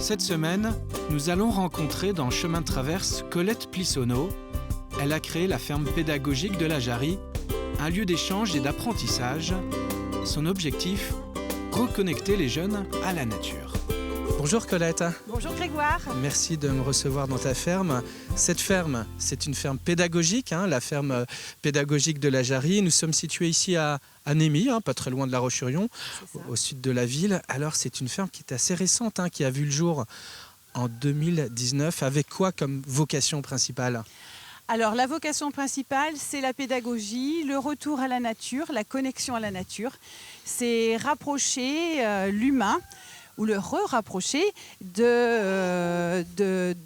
Cette semaine, nous allons rencontrer dans Chemin de Traverse Colette Plissonneau. Elle a créé la ferme pédagogique de la Jarrie, un lieu d'échange et d'apprentissage. Son objectif, reconnecter les jeunes à la nature. Bonjour Colette. Bonjour Grégoire. Merci de me recevoir dans ta ferme. Cette ferme, c'est une ferme pédagogique, la ferme pédagogique de la Jarrie. Nous sommes situés ici à Némy, pas très loin de La Roche-sur-Yon, au sud de la ville. Alors c'est une ferme qui est assez récente, qui a vu le jour en 2019. Avec quoi comme vocation principale ? Alors la vocation principale, c'est la pédagogie, le retour à la nature, la connexion à la nature. C'est rapprocher l'humain ou le rapprocher du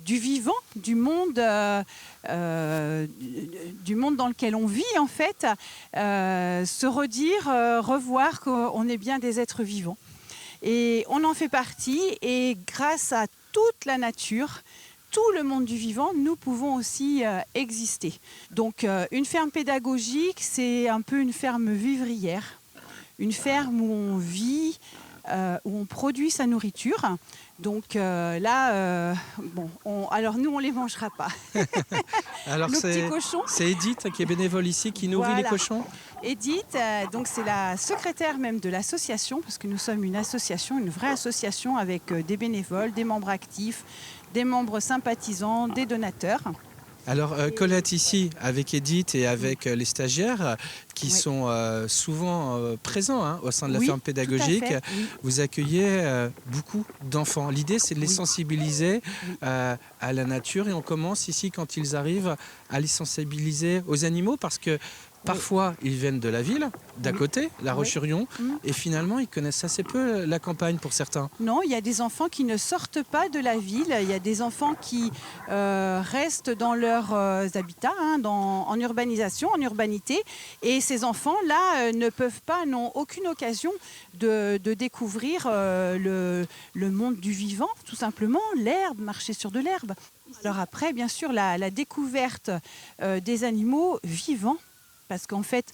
vivant, du monde dans lequel on vit en fait, se redire, revoir qu'on est bien des êtres vivants. Et on en fait partie et grâce à toute la nature, tout le monde du vivant, nous pouvons aussi exister. Donc une ferme pédagogique, c'est un peu une ferme vivrière, une ferme où on vit, où on produit sa nourriture. Donc alors nous, on ne les mangera pas. Alors c'est Edith qui est bénévole ici, qui nourrit les cochons. Edith, donc c'est la secrétaire même de l'association, parce que nous sommes une association, une vraie association avec des bénévoles, des membres actifs, des membres sympathisants, des donateurs. Alors Colette ici avec Edith et avec les stagiaires qui sont souvent présents au sein de la ferme pédagogique, vous accueillez beaucoup d'enfants. L'idée c'est de les sensibiliser à la nature et on commence ici quand ils arrivent à les sensibiliser aux animaux parce que parfois, ils viennent de la ville, d'à côté, La Roche-sur-Yon, et finalement, ils connaissent assez peu la campagne pour certains. Non, il y a des enfants qui ne sortent pas de la ville. Il y a des enfants qui restent dans leurs habitats, en urbanisation, en urbanité. Et ces enfants-là n'ont aucune occasion de découvrir le monde du vivant, tout simplement, l'herbe, marcher sur de l'herbe. Alors après, bien sûr, la découverte des animaux vivants. Parce qu'en fait,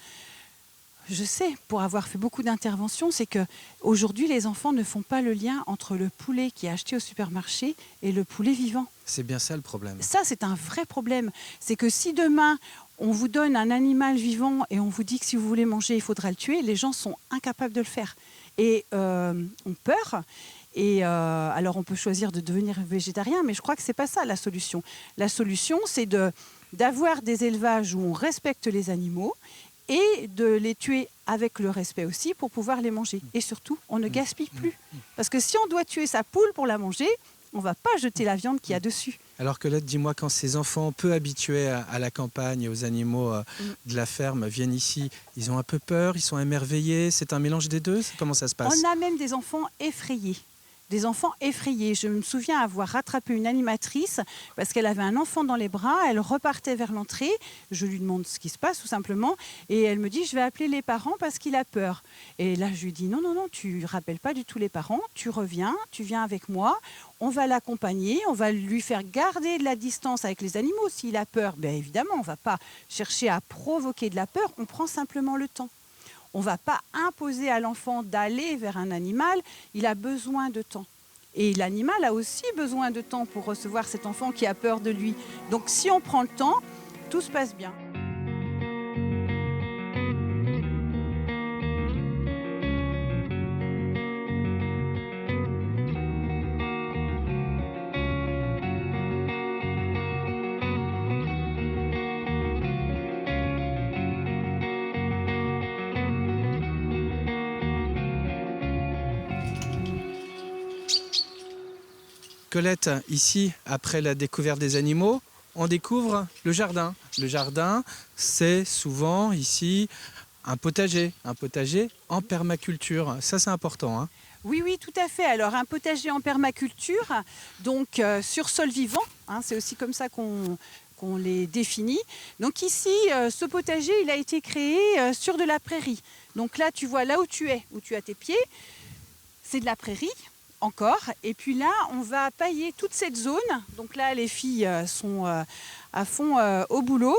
je sais, pour avoir fait beaucoup d'interventions, c'est qu'aujourd'hui, les enfants ne font pas le lien entre le poulet qui est acheté au supermarché et le poulet vivant. C'est bien ça le problème. Ça, c'est un vrai problème. C'est que si demain, on vous donne un animal vivant et on vous dit que si vous voulez manger, il faudra le tuer, les gens sont incapables de le faire. Et ont peur. Et alors, on peut choisir de devenir végétarien, mais je crois que ce n'est pas ça la solution. La solution, c'est d'avoir des élevages où on respecte les animaux et de les tuer avec le respect aussi pour pouvoir les manger. Et surtout, on ne gaspille plus. Parce que si on doit tuer sa poule pour la manger, on ne va pas jeter la viande qu'il y a dessus. Alors Colette, dis-moi, quand ces enfants peu habitués à la campagne et aux animaux de la ferme viennent ici, ils ont un peu peur, ils sont émerveillés, c'est un mélange des deux? Comment ça se passe? On a même des enfants effrayés. Des enfants effrayés. Je me souviens avoir rattrapé une animatrice parce qu'elle avait un enfant dans les bras, elle repartait vers l'entrée, je lui demande ce qui se passe tout simplement et elle me dit je vais appeler les parents parce qu'il a peur. Et là je lui dis non, tu rappelles pas du tout les parents, tu viens avec moi, on va l'accompagner, on va lui faire garder de la distance avec les animaux. S'il a peur, bien évidemment on ne va pas chercher à provoquer de la peur, on prend simplement le temps. On ne va pas imposer à l'enfant d'aller vers un animal, il a besoin de temps. Et l'animal a aussi besoin de temps pour recevoir cet enfant qui a peur de lui. Donc si on prend le temps, tout se passe bien. Colette, ici, après la découverte des animaux, on découvre le jardin. Le jardin, c'est souvent ici un potager en permaculture. Ça, c'est important. Oui, tout à fait. Alors, un potager en permaculture, donc sur sol vivant, c'est aussi comme ça qu'on les définit. Donc ici, ce potager, il a été créé sur de la prairie. Donc là, tu vois, là où tu as tes pieds, c'est de la prairie. Encore. Et puis là, on va pailler toute cette zone. Donc là, les filles sont à fond au boulot.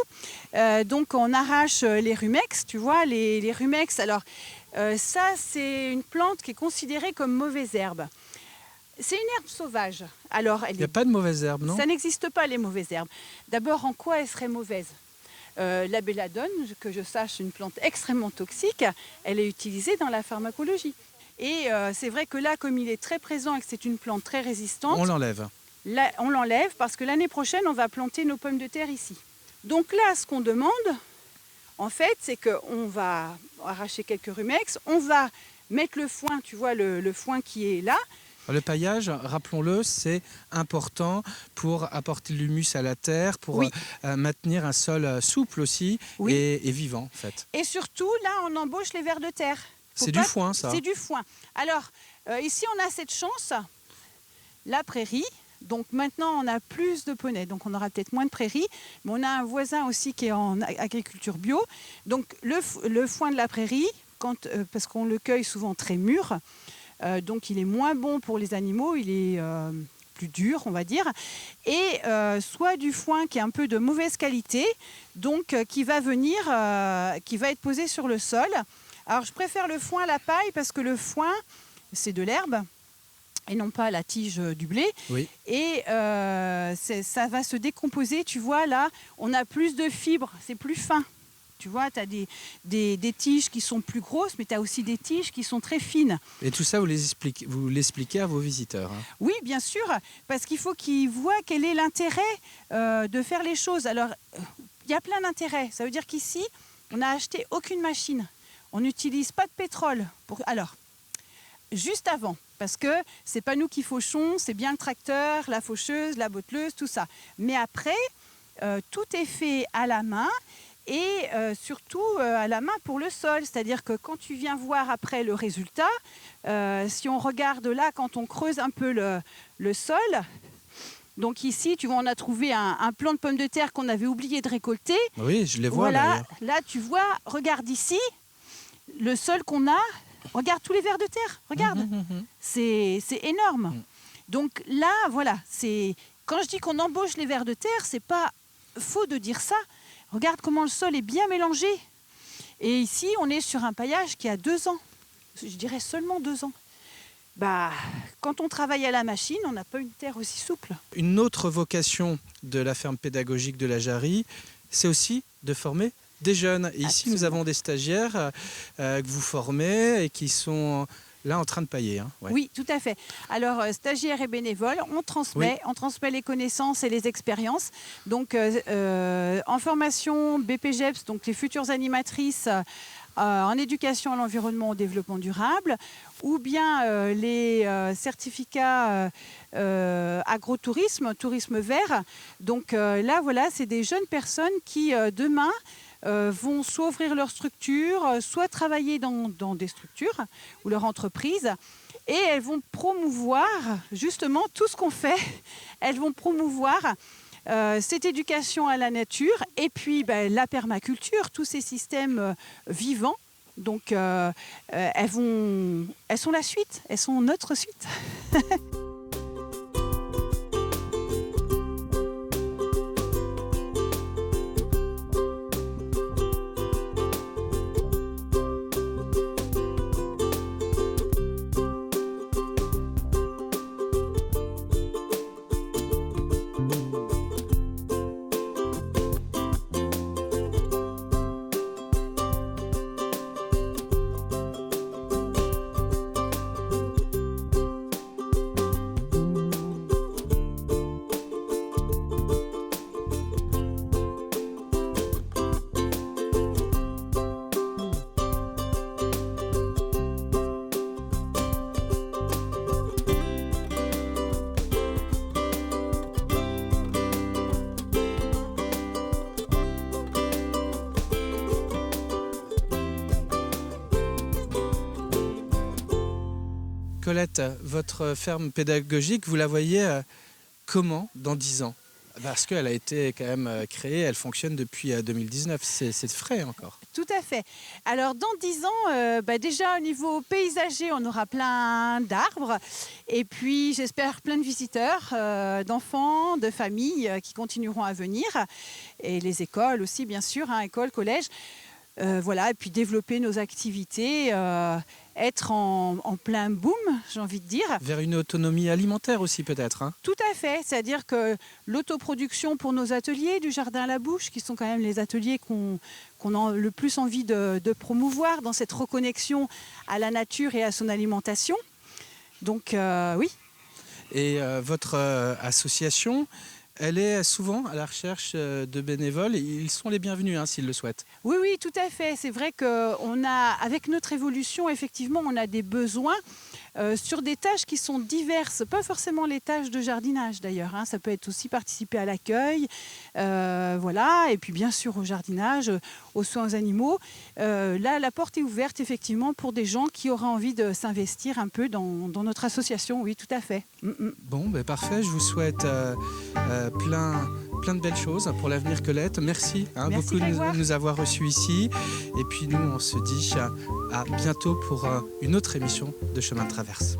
Donc on arrache les rumex, tu vois, les rumex. Alors ça, c'est une plante qui est considérée comme mauvaise herbe. C'est une herbe sauvage. Alors, il n'y a pas de mauvaises herbes, non? Ça n'existe pas, les mauvaises herbes. D'abord, en quoi elles seraient mauvaises? La belladone, que je sache, une plante extrêmement toxique, elle est utilisée dans la pharmacologie. Et c'est vrai que là, comme il est très présent et que c'est une plante très résistante, on l'enlève. Là, on l'enlève parce que l'année prochaine, on va planter nos pommes de terre ici. Donc là, ce qu'on demande, en fait, c'est qu'on va arracher quelques rumex, on va mettre le foin, tu vois, le foin qui est là. Le paillage, rappelons-le, c'est important pour apporter l'humus à la terre, pour maintenir un sol souple aussi et vivant, en fait. Et surtout, là, on embauche les vers de terre. C'est du foin, ça. C'est du foin. Alors, ici, on a cette chance, la prairie. Donc maintenant, on a plus de poneys, donc on aura peut-être moins de prairies. Mais on a un voisin aussi qui est en agriculture bio. Donc le foin de la prairie, parce qu'on le cueille souvent très mûr, donc il est moins bon pour les animaux, il est plus dur, on va dire. Et soit du foin qui est un peu de mauvaise qualité, donc qui va être posé sur le sol. Alors je préfère le foin à la paille parce que le foin, c'est de l'herbe et non pas la tige du blé. Oui. Et ça va se décomposer, tu vois, là, on a plus de fibres, c'est plus fin. Tu vois, tu as des tiges qui sont plus grosses, mais tu as aussi des tiges qui sont très fines. Et tout ça, vous l'expliquez à vos visiteurs, hein? Oui, bien sûr, parce qu'il faut qu'ils voient quel est l'intérêt de faire les choses. Alors, il y a plein d'intérêts. Ça veut dire qu'ici, on n'a acheté aucune machine. On n'utilise pas de pétrole. Alors, juste avant, parce que c'est pas nous qui fauchons, c'est bien le tracteur, la faucheuse, la botteleuse, tout ça. Mais après, tout est fait à la main et surtout à la main pour le sol. C'est-à-dire que quand tu viens voir après le résultat, si on regarde là, quand on creuse un peu le sol, donc ici, tu vois, on a trouvé un plant de pommes de terre qu'on avait oublié de récolter. Oui, je les vois voilà, là, tu vois, regarde ici, le sol qu'on a. Regarde tous les vers de terre, regarde, c'est énorme. Donc là, voilà, quand je dis qu'on embauche les vers de terre, c'est pas faux de dire ça. Regarde comment le sol est bien mélangé. Et ici, on est sur un paillage qui a 2 ans, je dirais seulement 2 ans. Bah, quand on travaille à la machine, on n'a pas une terre aussi souple. Une autre vocation de la ferme pédagogique de la Jarrie, c'est aussi de former des jeunes. Et ici, nous avons des stagiaires que vous formez et qui sont là en train de pailler. Hein. Ouais. Oui, tout à fait. Alors, stagiaires et bénévoles, on transmet les connaissances et les expériences. Donc, en formation BPGEPS, donc les futures animatrices en éducation à l'environnement, au développement durable, ou bien les certificats agrotourisme, tourisme vert. Donc là, voilà, c'est des jeunes personnes qui, demain, vont soit ouvrir leur structure, soit travailler dans des structures ou leur entreprise. Et elles vont promouvoir justement tout ce qu'on fait. Elles vont promouvoir cette éducation à la nature et puis la permaculture, tous ces systèmes vivants. Donc elles sont la suite, elles sont notre suite. Colette, votre ferme pédagogique, vous la voyez comment dans 10 ans? Parce qu'elle a été quand même créée, elle fonctionne depuis 2019, c'est frais encore. Tout à fait. Alors dans 10 ans, déjà au niveau paysager, on aura plein d'arbres et puis j'espère plein de visiteurs, d'enfants, de familles qui continueront à venir et les écoles aussi bien sûr, écoles, collèges. Voilà, et puis développer nos activités, être en plein boom, j'ai envie de dire. Vers une autonomie alimentaire aussi peut-être, hein. Tout à fait, c'est-à-dire que l'autoproduction pour nos ateliers du Jardin à la Bouche, qui sont quand même les ateliers qu'on a le plus envie de promouvoir dans cette reconnexion à la nature et à son alimentation. Donc oui. Et votre association, elle est souvent à la recherche de bénévoles. Ils sont les bienvenus hein, s'ils le souhaitent. Oui, oui, tout à fait. C'est vrai qu'avec notre évolution, effectivement, on a des besoins sur des tâches qui sont diverses. Pas forcément les tâches de jardinage d'ailleurs. Hein. Ça peut être aussi participer à l'accueil, voilà. Et puis bien sûr au jardinage, aux soins aux animaux. Là, la porte est ouverte effectivement pour des gens qui auraient envie de s'investir un peu dans notre association. Oui, tout à fait. Bon, ben parfait. Je vous souhaite plein de belles choses pour l'avenir, Colette. Merci, Merci beaucoup Grégoire. de nous avoir reçus ici. Et puis nous, on se dit à bientôt pour une autre émission de Chemin de Traverse.